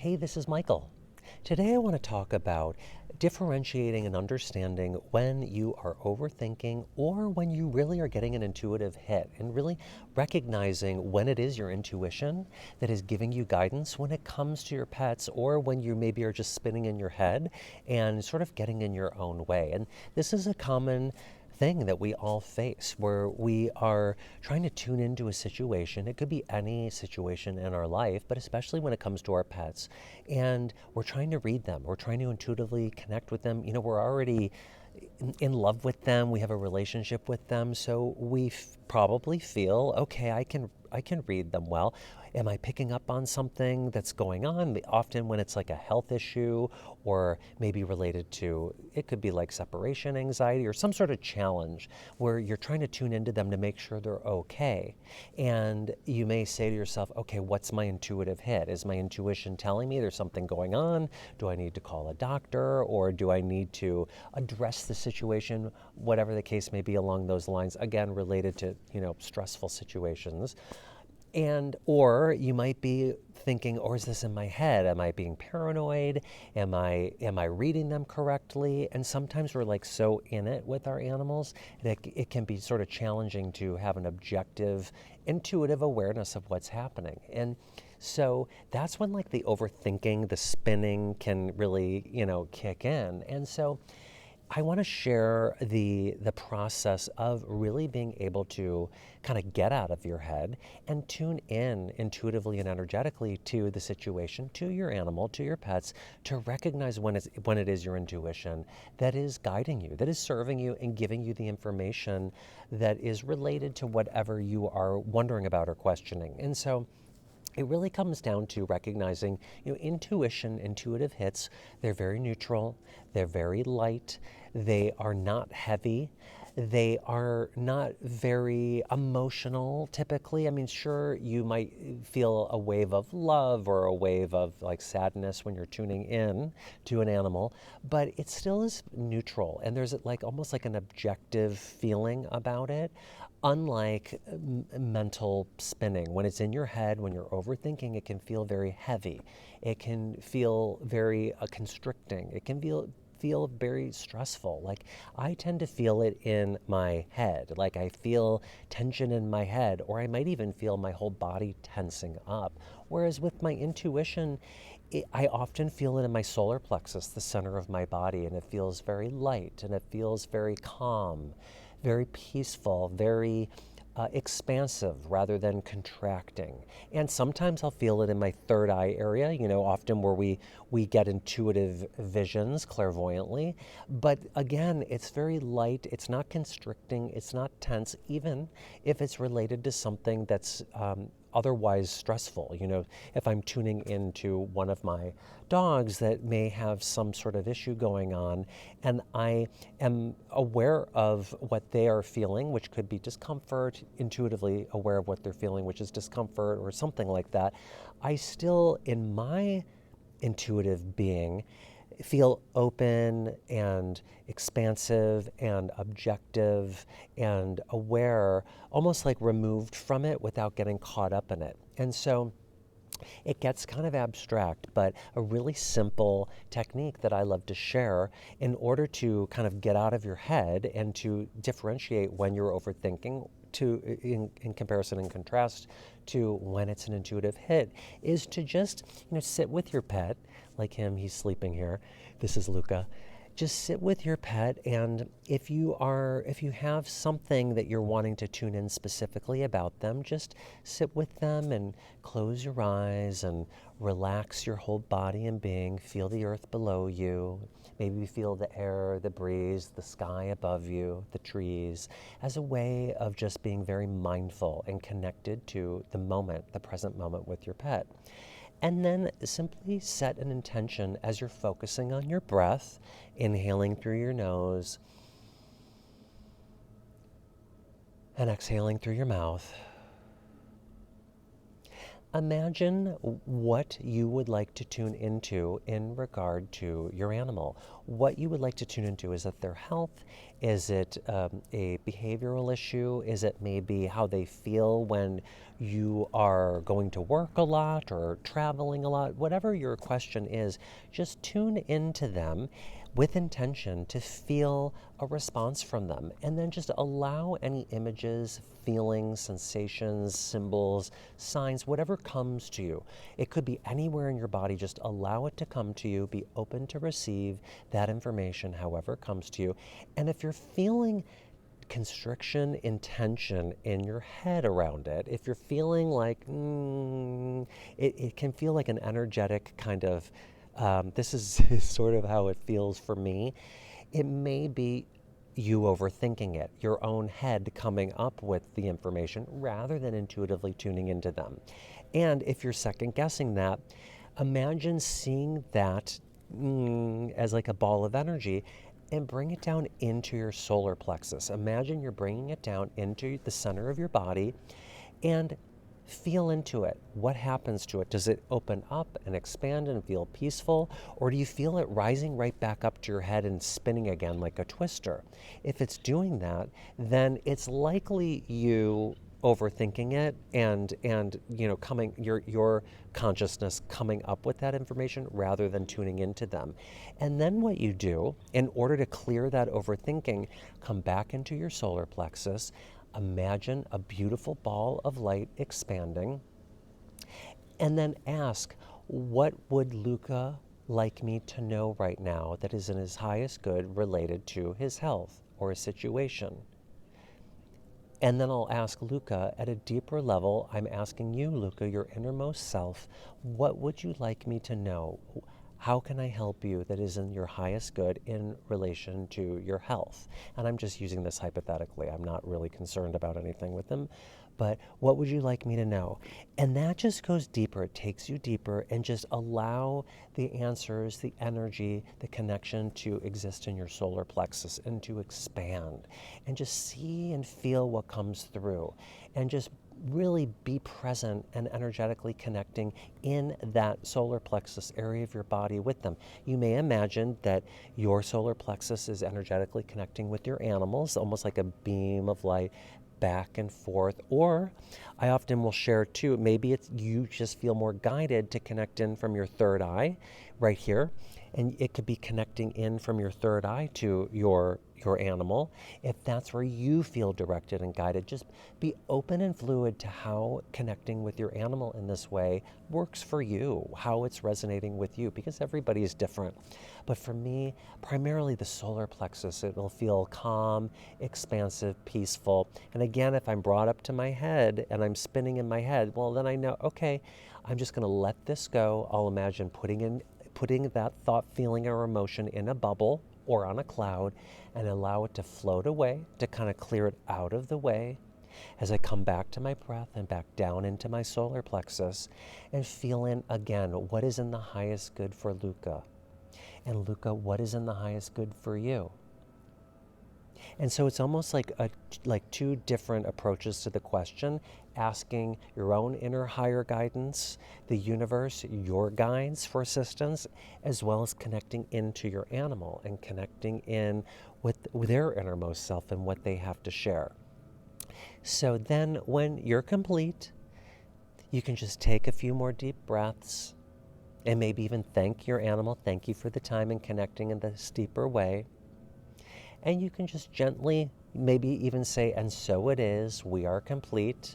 Hey, this is Michael. Today I want to talk about differentiating and understanding when you are overthinking or when you really are getting an intuitive hit, and really recognizing when it is your intuition that is giving you guidance when it comes to your pets, or when you maybe are just spinning in your head and sort of getting in your own way. And this is a common thing that we all face, where we are trying to tune into a situation. It could be any situation in our life, but especially when it comes to our pets. And we're trying to read them. We're trying to intuitively connect with them. We're already in love with them. We have a relationship with them. So we probably feel, okay, I can read them well. Am I picking up on something that's going on? Often when it's like a health issue, or maybe related to, it could be like separation anxiety or some sort of challenge where you're trying to tune into them to make sure they're okay. And you may say to yourself, okay, what's my intuitive hit? Is my intuition telling me there's something going on? Do I need to call a doctor, or do I need to address the situation, whatever the case may be along those lines, again, related to, stressful situations. And or you might be thinking, or is this in my head? Am I being paranoid? Am I reading them correctly? And sometimes we're like so in it with our animals that it can be sort of challenging to have an objective, intuitive awareness of what's happening. And so that's when like the overthinking, the spinning can really, kick in. And so I want to share the process of really being able to kind of get out of your head and tune in intuitively and energetically to the situation, to your animal, to your pets, to recognize when it is your intuition that is guiding you, that is serving you and giving you the information that is related to whatever you are wondering about or questioning. And so it really comes down to recognizing, intuitive hits. They're very neutral, they're very light, they are not heavy, they are not very emotional typically. I mean, sure, you might feel a wave of love or a wave of like sadness when you're tuning in to an animal, but it still is neutral, and there's like almost like an objective feeling about it. Unlike mental spinning, when it's in your head, when you're overthinking, it can feel very heavy. It can feel very constricting. It can feel very stressful. Like I tend to feel it in my head. Like I feel tension in my head, or I might even feel my whole body tensing up. Whereas with my intuition, I often feel it in my solar plexus, the center of my body, and it feels very light, and it feels very calm, very peaceful, very expansive rather than contracting. And sometimes I'll feel it in my third eye area, often where we get intuitive visions clairvoyantly. But again, it's very light, it's not constricting, it's not tense, even if it's related to something that's otherwise stressful. If I'm tuning into one of my dogs that may have some sort of issue going on, and I am aware of what they are feeling, which could be discomfort, intuitively aware of what they're feeling, which is discomfort or something like that, I still, in my intuitive being, feel open and expansive and objective and aware, almost like removed from it without getting caught up in it. And so it gets kind of abstract, but a really simple technique that I love to share in order to kind of get out of your head and to differentiate when you're overthinking in comparison and contrast to when it's an intuitive hit, is to just sit with your pet. Like him, he's sleeping here. This is Luca. Just sit with your pet, and if you have something that you're wanting to tune in specifically about them, just sit with them and close your eyes and relax your whole body and being. Feel the earth below you. Maybe feel the air, the breeze, the sky above you, the trees, as a way of just being very mindful and connected to the moment, the present moment with your pet. And then simply set an intention as you're focusing on your breath, inhaling through your nose and exhaling through your mouth. Imagine what you would like to tune into in regard to your animal. what you would like to tune into. Is it their health? Is it a behavioral issue? Is it maybe how they feel when you are going to work a lot or traveling a lot? Whatever your question is, just tune into them with intention to feel a response from them. And then just allow any images, feelings, sensations, symbols, signs, whatever comes to you. It could be anywhere in your body. Just allow it to come to you. Be open to receive that information, however it comes to you. And if you're feeling constriction, intention in your head around it, if you're feeling like, it can feel like an energetic kind of, this is sort of how it feels for me. It may be you overthinking it, your own head coming up with the information rather than intuitively tuning into them. And if you're second guessing that, imagine seeing that as like a ball of energy and bring it down into your solar plexus. Imagine you're bringing it down into the center of your body and feel into it. What happens to it? Does it open up and expand and feel peaceful? Or do you feel it rising right back up to your head and spinning again like a twister? If it's doing that, then it's likely you overthinking it and coming your consciousness coming up with that information rather than tuning into them. And then what you do in order to clear that overthinking, come back into your solar plexus. Imagine a beautiful ball of light expanding, and then ask, what would Luca like me to know right now that is in his highest good related to his health or his situation? And then I'll ask Luca at a deeper level, I'm asking you, Luca, your innermost self, what would you like me to know? How can I help you that is in your highest good in relation to your health? And I'm just using this hypothetically. I'm not really concerned about anything with them. But what would you like me to know? And that just goes deeper. It takes you deeper, and just allow the answers, the energy, the connection to exist in your solar plexus and to expand. And just see and feel what comes through. And just really be present and energetically connecting in that solar plexus area of your body with them. You may imagine that your solar plexus is energetically connecting with your animals, almost like a beam of light back and forth. Or I often will share too, maybe it's you just feel more guided to connect in from your third eye right here. And it could be connecting in from your third eye to your animal. If that's where you feel directed and guided, just be open and fluid to how connecting with your animal in this way works for you, how it's resonating with you, because everybody is different. But for me, primarily the solar plexus, it will feel calm, expansive, peaceful. And again, if I'm brought up to my head and I'm spinning in my head, well, then I know, okay, I'm just going to let this go. I'll imagine putting that thought, feeling, or emotion in a bubble or on a cloud and allow it to float away, to kind of clear it out of the way as I come back to my breath and back down into my solar plexus and feel in again what is in the highest good for Luca. And Luca, what is in the highest good for you? And so it's almost like two different approaches to the question, asking your own inner higher guidance, the universe, your guides for assistance, as well as connecting into your animal and connecting in with their innermost self and what they have to share. So then when you're complete, you can just take a few more deep breaths and maybe even thank your animal. Thank you for the time and connecting in this deeper way. And you can just gently, maybe even say, and so it is, we are complete,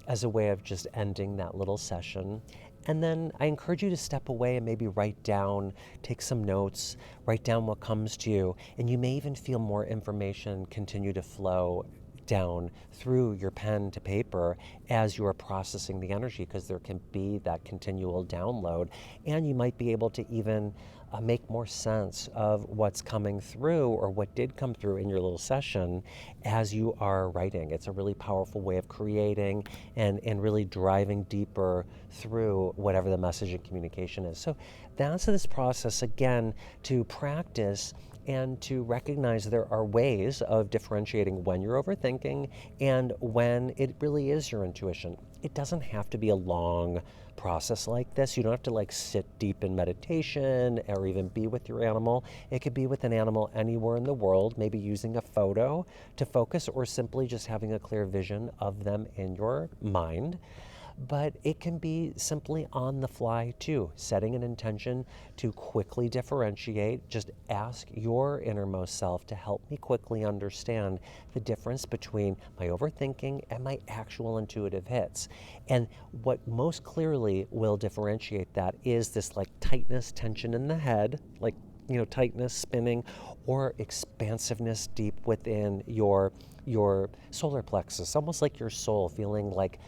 as a way of just ending that little session. And then I encourage you to step away and maybe write down, take some notes, write down what comes to you. And you may even feel more information continue to flow down through your pen to paper as you are processing the energy, because there can be that continual download. And you might be able to even make more sense of what's coming through or what did come through in your little session as you are writing. It's a really powerful way of creating and really driving deeper through whatever the message and communication is. So that's this process, again, to practice and to recognize there are ways of differentiating when you're overthinking and when it really is your intuition. It doesn't have to be a long process like this. You don't have to like sit deep in meditation or even be with your animal. It could be with an animal anywhere in the world, maybe using a photo to focus or simply just having a clear vision of them in your mind. But it can be simply on the fly too, setting an intention to quickly differentiate. Just ask your innermost self to help me quickly understand the difference between my overthinking and my actual intuitive hits. And what most clearly will differentiate that is this like tightness, tension in the head, like tightness, spinning, or expansiveness deep within your solar plexus, almost like your soul, feeling like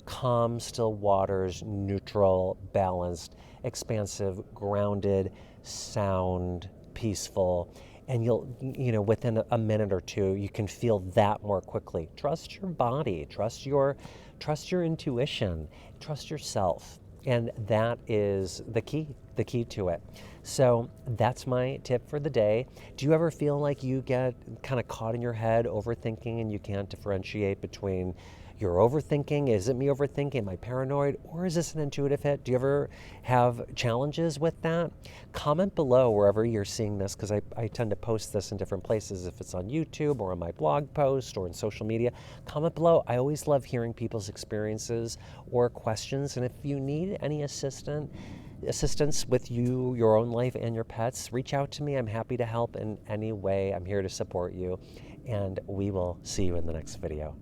calm, still waters, neutral, balanced, expansive, grounded, sound, peaceful. And within a minute or two, you can feel that more quickly. Trust your body, trust your intuition, trust yourself. And that is the key to it. So that's my tip for the day. Do you ever feel like you get kind of caught in your head overthinking and you can't differentiate between your overthinking? Is it me overthinking? Am I paranoid? Or is this an intuitive hit? Do you ever have challenges with that? Comment below wherever you're seeing this, because I tend to post this in different places. If it's on YouTube or on my blog post or in social media, comment below. I always love hearing people's experiences or questions. And if you need any assistance with your own life and your pets, reach out to me. I'm happy to help in any way. I'm here to support you. And we will see you in the next video.